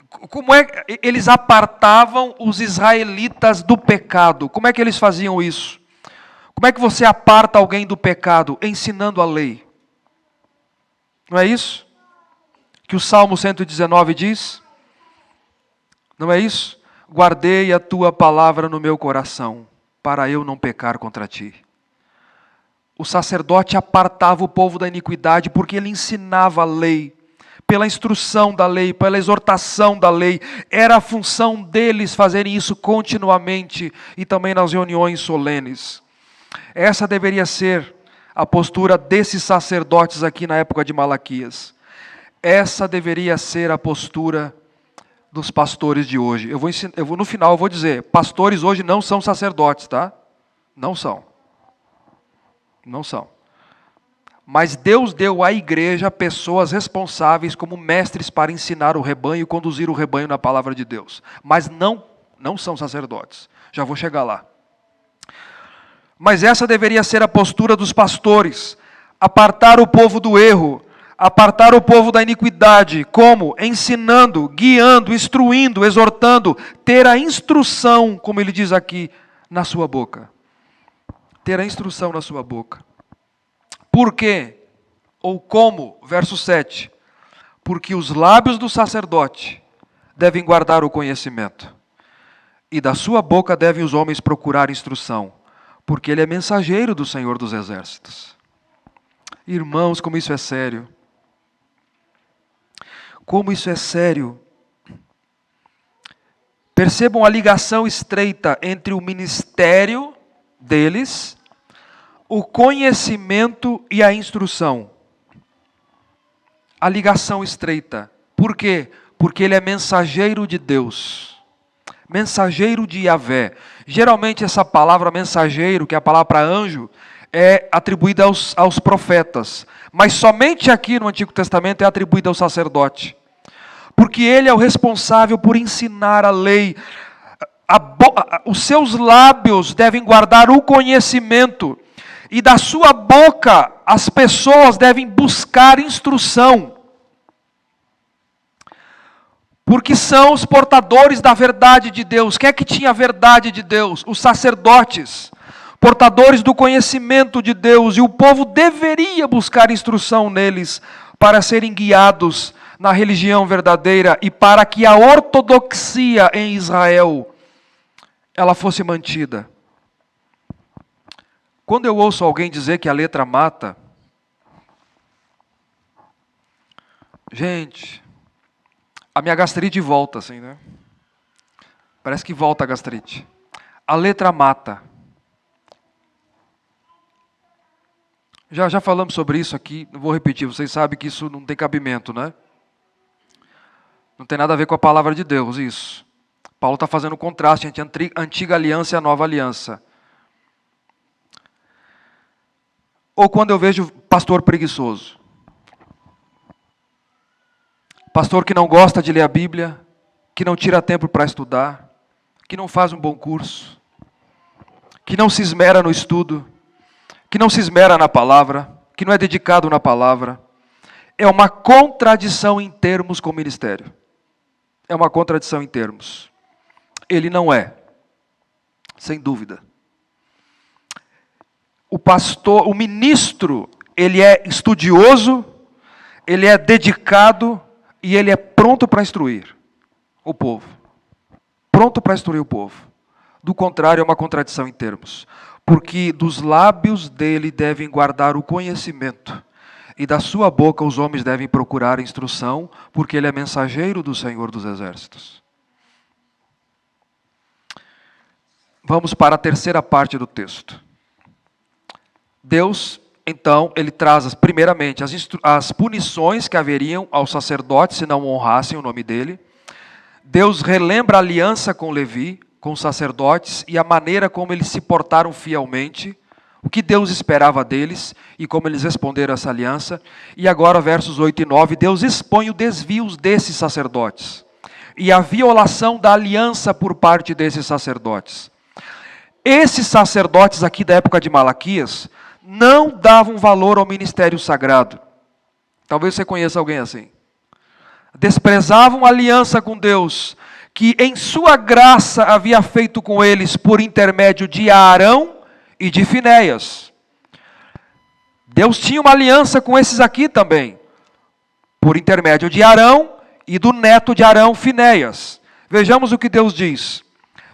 Como é que eles apartavam os israelitas do pecado? Como é que eles faziam isso? Como é que você aparta alguém do pecado? Ensinando a lei. Não é isso? Que o Salmo 119 diz? Não é isso? Guardei a tua palavra no meu coração, para eu não pecar contra ti. O sacerdote apartava o povo da iniquidade porque ele ensinava a lei, pela instrução da lei, pela exortação da lei. Era a função deles fazerem isso continuamente e também nas reuniões solenes. Essa deveria ser a postura desses sacerdotes aqui na época de Malaquias. Essa deveria ser a postura dos pastores de hoje. No final eu vou dizer, pastores hoje não são sacerdotes, tá? Não são. Não são. Mas Deus deu à igreja pessoas responsáveis como mestres para ensinar o rebanho e conduzir o rebanho na palavra de Deus. Mas não são sacerdotes. Já vou chegar lá. Mas essa deveria ser a postura dos pastores. Apartar o povo do erro. Apartar o povo da iniquidade. Como? Ensinando, guiando, instruindo, exortando. Ter a instrução, como ele diz aqui, na sua boca. Ter a instrução na sua boca. Por quê? Ou como? Verso 7. Porque os lábios do sacerdote devem guardar o conhecimento. E da sua boca devem os homens procurar instrução. Porque ele é mensageiro do Senhor dos Exércitos. Irmãos, como isso é sério. Como isso é sério. Percebam a ligação estreita entre o ministério deles, o conhecimento e a instrução. A ligação estreita. Por quê? Porque ele é mensageiro de Deus. Mensageiro de Yahvé. Geralmente essa palavra mensageiro, que é a palavra para anjo, é atribuída aos profetas. Mas somente aqui no Antigo Testamento é atribuída ao sacerdote. Porque ele é o responsável por ensinar a lei. Os seus lábios devem guardar o conhecimento. E da sua boca as pessoas devem buscar instrução. Porque são os portadores da verdade de Deus. Quem é que tinha a verdade de Deus? Os sacerdotes. Portadores do conhecimento de Deus. E o povo deveria buscar instrução neles para serem guiados na religião verdadeira e para que a ortodoxia em Israel ela fosse mantida. Quando eu ouço alguém dizer que a letra mata, gente, a minha gastrite volta assim, né? Parece que volta a gastrite. A letra mata. Já falamos sobre isso aqui, não vou repetir, vocês sabem que isso não tem cabimento, né? Não tem nada a ver com a palavra de Deus, isso. Paulo está fazendo contraste entre a antiga aliança e a nova aliança. Ou quando eu vejo pastor preguiçoso. Pastor que não gosta de ler a Bíblia, que não tira tempo para estudar, que não faz um bom curso, que não se esmera no estudo, que não se esmera na palavra, que não é dedicado na palavra. É uma contradição em termos com o ministério. É uma contradição em termos. Ele não é, sem dúvida. O pastor, o ministro, ele é estudioso, ele é dedicado e ele é pronto para instruir o povo. Pronto para instruir o povo. Do contrário, é uma contradição em termos. Porque dos lábios dele devem guardar o conhecimento, e da sua boca os homens devem procurar instrução, porque ele é mensageiro do Senhor dos Exércitos. Vamos para a terceira parte do texto. Deus, então, ele traz primeiramente as punições que haveriam aos sacerdotes se não honrassem o nome dele. Deus relembra a aliança com Levi, com os sacerdotes, e a maneira como eles se portaram fielmente, o que Deus esperava deles e como eles responderam a essa aliança. E agora, versos 8 e 9, Deus expõe os desvios desses sacerdotes e a violação da aliança por parte desses sacerdotes. Esses sacerdotes aqui da época de Malaquias não davam valor ao ministério sagrado. Talvez você conheça alguém assim. Desprezavam a aliança com Deus, que em sua graça havia feito com eles por intermédio de Arão e de Finéias. Deus tinha uma aliança com esses aqui também, por intermédio de Arão e do neto de Arão, Finéias. Vejamos o que Deus diz.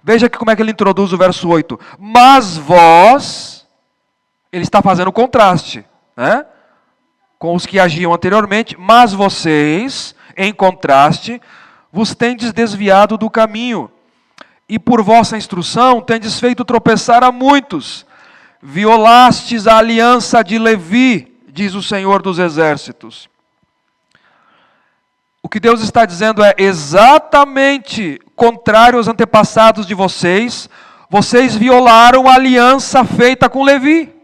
Veja aqui como é que ele introduz o verso 8. Mas vós, ele está fazendo contraste, né, com os que agiam anteriormente, mas vocês, em contraste, vos tendes desviado do caminho, e por vossa instrução tendes feito tropeçar a muitos. Violastes a aliança de Levi, diz o Senhor dos Exércitos. O que Deus está dizendo é exatamente contrário aos antepassados de vocês. Vocês violaram a aliança feita com Levi.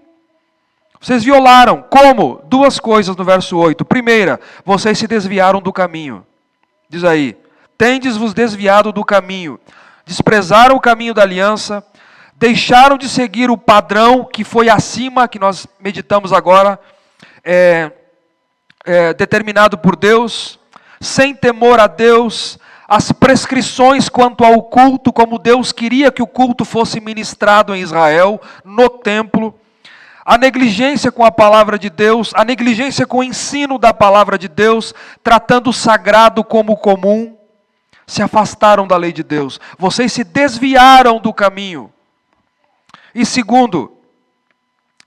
Vocês violaram. Como? Duas coisas no verso 8. Primeira, vocês se desviaram do caminho. Diz aí, tendes-vos desviado do caminho. Desprezaram o caminho da aliança. Deixaram de seguir o padrão que foi acima, que nós meditamos agora, determinado por Deus. Sem temor a Deus. As prescrições quanto ao culto, como Deus queria que o culto fosse ministrado em Israel, no templo. A negligência com a palavra de Deus, a negligência com o ensino da palavra de Deus, tratando o sagrado como comum, se afastaram da lei de Deus. Vocês se desviaram do caminho. E segundo,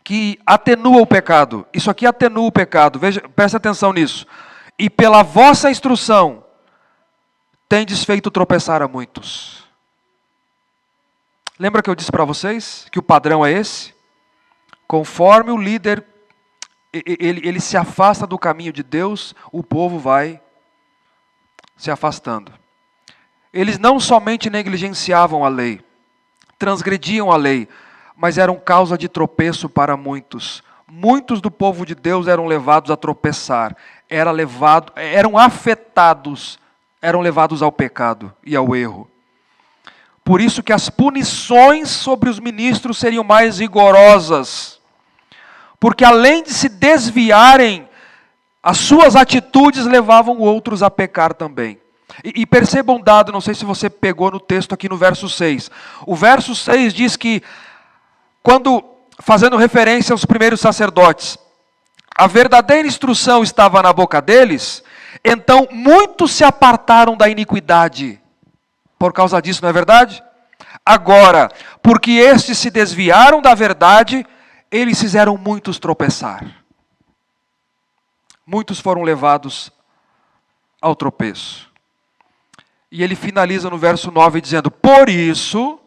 que atenua o pecado. Isso aqui atenua o pecado. Veja, preste atenção nisso. E pela vossa instrução, tendes feito tropeçar a muitos. Lembra que eu disse para vocês que o padrão é esse? Conforme o líder, ele se afasta do caminho de Deus, o povo vai se afastando. Eles não somente negligenciavam a lei, transgrediam a lei, mas eram causa de tropeço para muitos. Muitos do povo de Deus eram levados a tropeçar, eram afetados, eram levados ao pecado e ao erro. Por isso que as punições sobre os ministros seriam mais rigorosas. Porque além de se desviarem, as suas atitudes levavam outros a pecar também. E percebam um dado, não sei se você pegou no texto aqui no verso 6. O verso 6 diz que, quando, fazendo referência aos primeiros sacerdotes, a verdadeira instrução estava na boca deles, então muitos se apartaram da iniquidade. Por causa disso, não é verdade? Agora, porque estes se desviaram da verdade, eles fizeram muitos tropeçar. Muitos foram levados ao tropeço. E ele finaliza no verso 9 dizendo, por isso,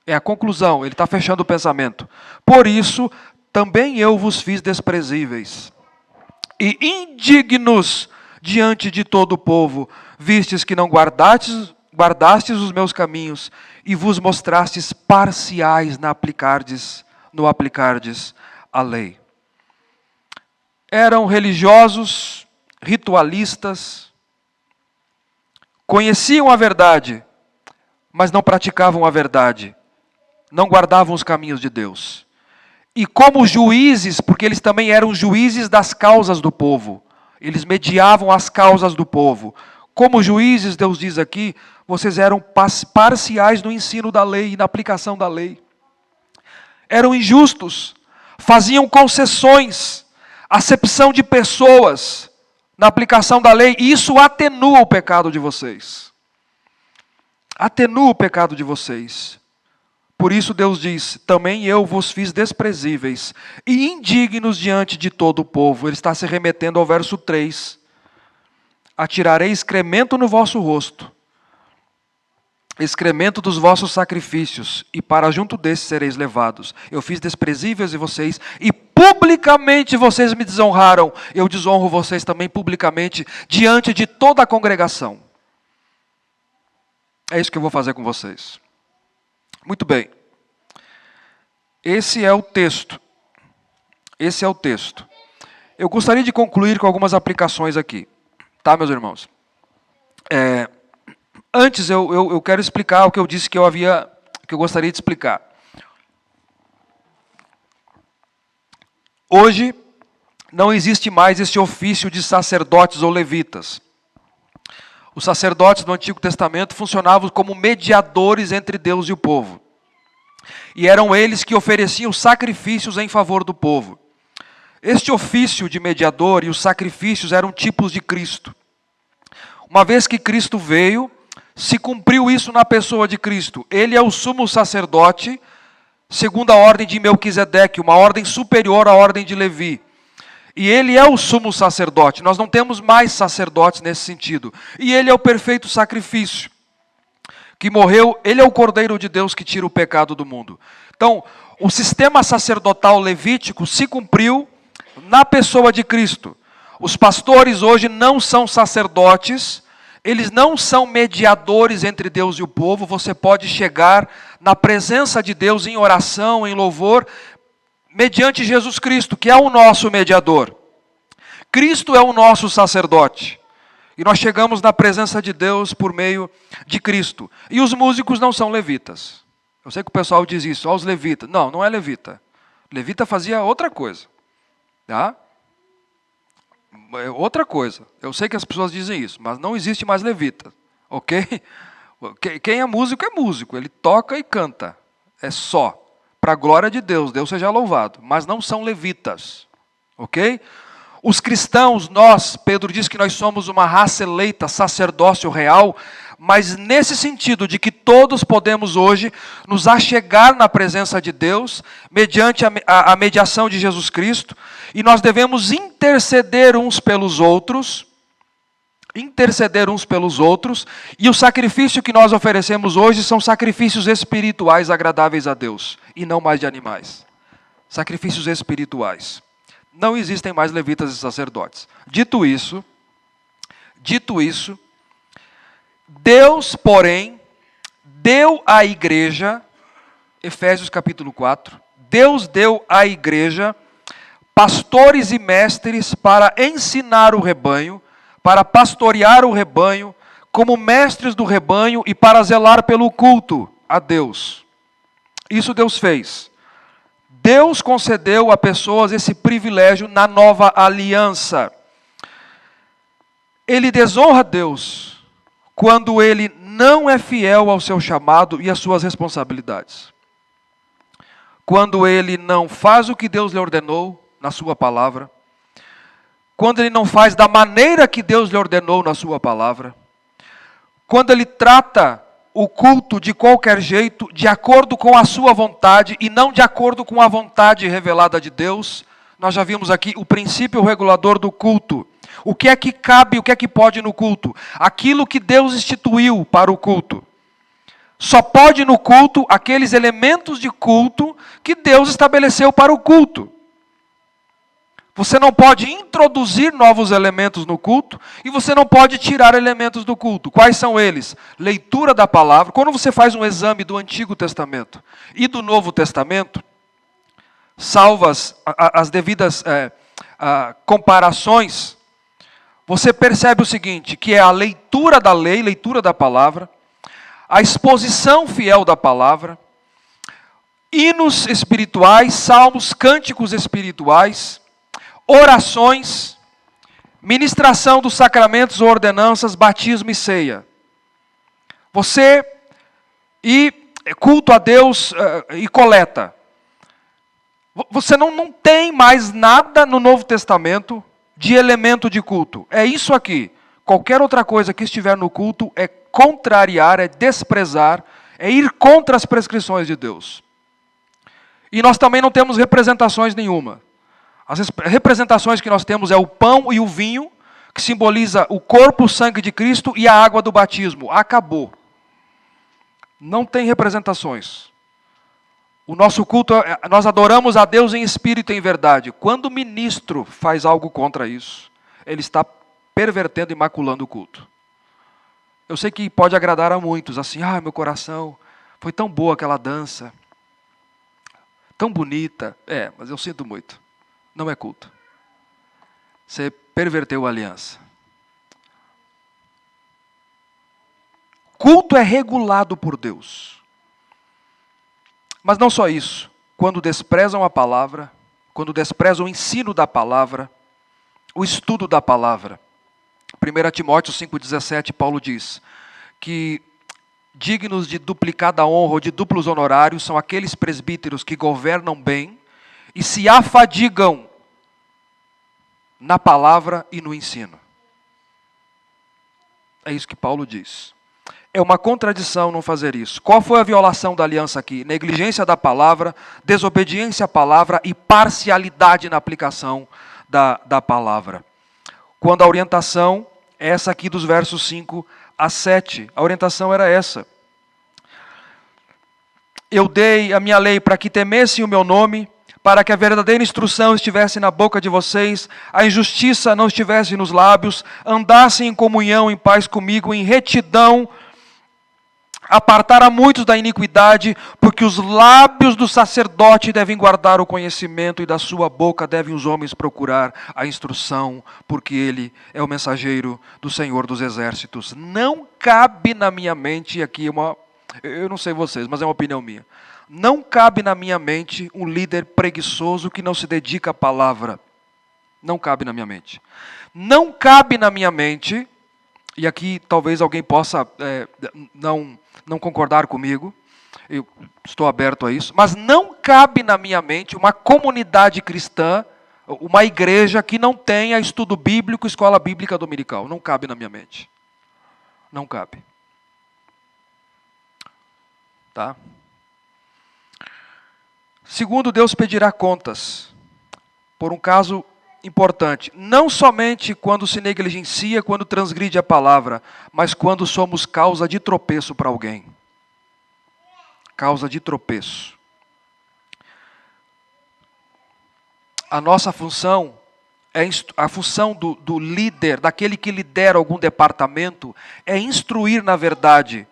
é a conclusão, ele está fechando o pensamento. Por isso, também eu vos fiz desprezíveis e indignos diante de todo o povo, vistes que não guardastes os meus caminhos e vos mostrastes parciais no aplicardes a lei. Eram religiosos, ritualistas, conheciam a verdade, mas não praticavam a verdade, não guardavam os caminhos de Deus. E como juízes, porque eles também eram juízes das causas do povo, eles mediavam as causas do povo. Como juízes, Deus diz aqui, vocês eram parciais no ensino da lei e na aplicação da lei. Eram injustos, faziam concessões, acepção de pessoas na aplicação da lei, e isso atenua o pecado de vocês. Atenua o pecado de vocês. Por isso Deus diz, também eu vos fiz desprezíveis e indignos diante de todo o povo. Ele está se remetendo ao verso 3. Atirarei excremento no vosso rosto, excremento dos vossos sacrifícios, e para junto desses sereis levados. Eu fiz desprezíveis de vocês, e publicamente vocês me desonraram. Eu desonro vocês também publicamente, diante de toda a congregação. É isso que eu vou fazer com vocês. Muito bem. Esse é o texto. Esse é o texto. Eu gostaria de concluir com algumas aplicações aqui. Tá, meus irmãos? Antes eu quero explicar o que eu disse que eu gostaria de explicar. Hoje não existe mais esse ofício de sacerdotes ou levitas. Os sacerdotes do Antigo Testamento funcionavam como mediadores entre Deus e o povo. E eram eles que ofereciam sacrifícios em favor do povo. Este ofício de mediador e os sacrifícios eram tipos de Cristo. Uma vez que Cristo veio, se cumpriu isso na pessoa de Cristo. Ele é o sumo sacerdote, segundo a ordem de Melquisedeque, uma ordem superior à ordem de Levi. E ele é o sumo sacerdote. Nós não temos mais sacerdotes nesse sentido. E ele é o perfeito sacrifício que morreu. Ele é o Cordeiro de Deus que tira o pecado do mundo. Então, o sistema sacerdotal levítico se cumpriu na pessoa de Cristo. Os pastores hoje não são sacerdotes, eles não são mediadores entre Deus e o povo. Você pode chegar na presença de Deus em oração, em louvor, mediante Jesus Cristo, que é o nosso mediador. Cristo é o nosso sacerdote. E nós chegamos na presença de Deus por meio de Cristo. E os músicos não são levitas. Eu sei que o pessoal diz isso, os levitas. Não, não é levita. Levita fazia outra coisa. Tá? Outra coisa. Eu sei que as pessoas dizem isso, mas não existe mais levita. Ok? Quem é músico. Ele toca e canta. É só. Para a glória de Deus. Deus seja louvado. Mas não são levitas. Ok? Os cristãos, nós, Pedro diz que nós somos uma raça eleita, sacerdócio real, mas nesse sentido de que todos podemos hoje nos achegar na presença de Deus, mediante a mediação de Jesus Cristo, e nós devemos interceder uns pelos outros, e o sacrifício que nós oferecemos hoje são sacrifícios espirituais agradáveis a Deus, e não mais de animais. Sacrifícios espirituais. Não existem mais levitas e sacerdotes. Dito isso, Deus, porém, deu à igreja, Efésios capítulo 4, Deus deu à igreja pastores e mestres para ensinar o rebanho, para pastorear o rebanho, como mestres do rebanho e para zelar pelo culto a Deus. Isso Deus fez. Deus concedeu a pessoas esse privilégio na nova aliança. Ele desonra Deus quando ele não é fiel ao seu chamado e às suas responsabilidades. Quando ele não faz o que Deus lhe ordenou na sua palavra. Quando ele não faz da maneira que Deus lhe ordenou na sua palavra. Quando ele trata o culto de qualquer jeito, de acordo com a sua vontade e não de acordo com a vontade revelada de Deus. Nós já vimos aqui o princípio regulador do culto. O que é que cabe, o que é que pode no culto? Aquilo que Deus instituiu para o culto. Só pode no culto aqueles elementos de culto que Deus estabeleceu para o culto. Você não pode introduzir novos elementos no culto e você não pode tirar elementos do culto. Quais são eles? Leitura da palavra. Quando você faz um exame do Antigo Testamento e do Novo Testamento, salvas as devidas comparações, você percebe o seguinte, que é a leitura da lei, leitura da palavra, a exposição fiel da palavra, hinos espirituais, salmos, cânticos espirituais, orações, ministração dos sacramentos ou ordenanças, batismo e ceia. E culto a Deus e coleta. Você não tem mais nada no Novo Testamento de elemento de culto. É isso aqui. Qualquer outra coisa que estiver no culto é contrariar, é desprezar, é ir contra as prescrições de Deus. E nós também não temos representações nenhuma. As representações que nós temos é o pão e o vinho, que simboliza o corpo, o sangue de Cristo e a água do batismo. Acabou. Não tem representações. O nosso culto, nós adoramos a Deus em espírito e em verdade. Quando o ministro faz algo contra isso, ele está pervertendo e maculando o culto. Eu sei que pode agradar a muitos, assim, meu coração, foi tão boa aquela dança, tão bonita. Mas eu sinto muito. Não é culto. Você perverteu a aliança. Culto é regulado por Deus. Mas não só isso. Quando desprezam a palavra, quando desprezam o ensino da palavra, o estudo da palavra. 1 Timóteo 5,17, Paulo diz que dignos de duplicada honra ou de duplos honorários são aqueles presbíteros que governam bem e se afadigam na palavra e no ensino. É isso que Paulo diz. É uma contradição não fazer isso. Qual foi a violação da aliança aqui? Negligência da palavra, desobediência à palavra e parcialidade na aplicação da palavra. Quando a orientação é essa aqui dos versos 5 a 7. A orientação era essa. Eu dei a minha lei para que temessem o meu nome, para que a verdadeira instrução estivesse na boca de vocês, a injustiça não estivesse nos lábios, andassem em comunhão, em paz comigo, em retidão, apartar a muitos da iniquidade, porque os lábios do sacerdote devem guardar o conhecimento, e da sua boca devem os homens procurar a instrução, porque ele é o mensageiro do Senhor dos Exércitos. Não cabe na minha mente, e aqui eu não sei vocês, mas é uma opinião minha, não cabe na minha mente um líder preguiçoso que não se dedica à palavra. Não cabe na minha mente. Não cabe na minha mente, e aqui talvez alguém possa não concordar comigo, eu estou aberto a isso, mas não cabe na minha mente uma comunidade cristã, uma igreja que não tenha estudo bíblico, escola bíblica dominical. Não cabe na minha mente. Não cabe. Tá? Segundo, Deus pedirá contas por um caso importante, não somente quando se negligencia, quando transgride a palavra, mas quando somos causa de tropeço para alguém. Causa de tropeço. A nossa função, a função do líder, daquele que lidera algum departamento, é instruir na verdade,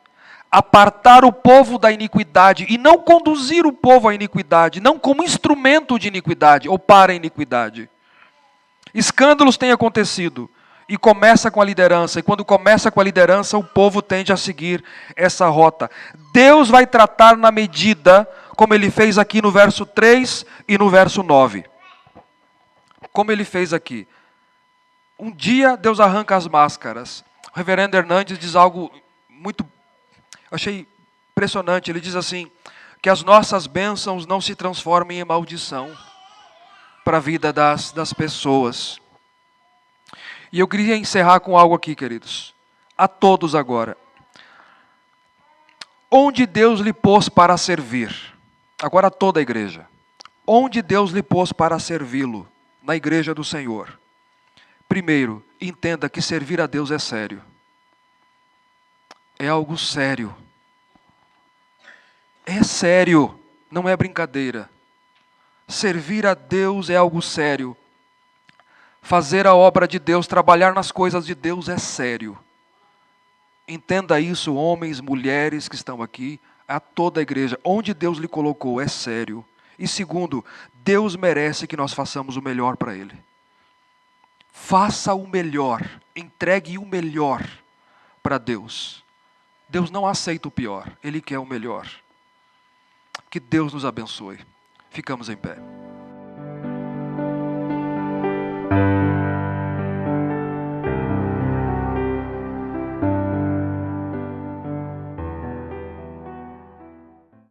apartar o povo da iniquidade e não conduzir o povo à iniquidade, não como instrumento de iniquidade ou para a iniquidade. Escândalos têm acontecido e começa com a liderança, e quando começa com a liderança, o povo tende a seguir essa rota. Deus vai tratar na medida, como ele fez aqui no verso 3 e no verso 9. Como ele fez aqui. Um dia Deus arranca as máscaras. O reverendo Hernandes diz algo muito, achei impressionante. Ele diz assim, que as nossas bênçãos não se transformem em maldição para a vida das pessoas. E eu queria encerrar com algo aqui, queridos. A todos agora. Onde Deus lhe pôs para servir? Agora toda a igreja. Onde Deus lhe pôs para servi-lo? Na igreja do Senhor. Primeiro, entenda que servir a Deus é sério. É algo sério. É sério, não é brincadeira. Servir a Deus é algo sério. Fazer a obra de Deus, trabalhar nas coisas de Deus é sério. Entenda isso, homens, mulheres que estão aqui, a toda a igreja. Onde Deus lhe colocou é sério. E segundo, Deus merece que nós façamos o melhor para Ele. Faça o melhor, entregue o melhor para Deus. Deus não aceita o pior, Ele quer o melhor. Que Deus nos abençoe. Ficamos em pé.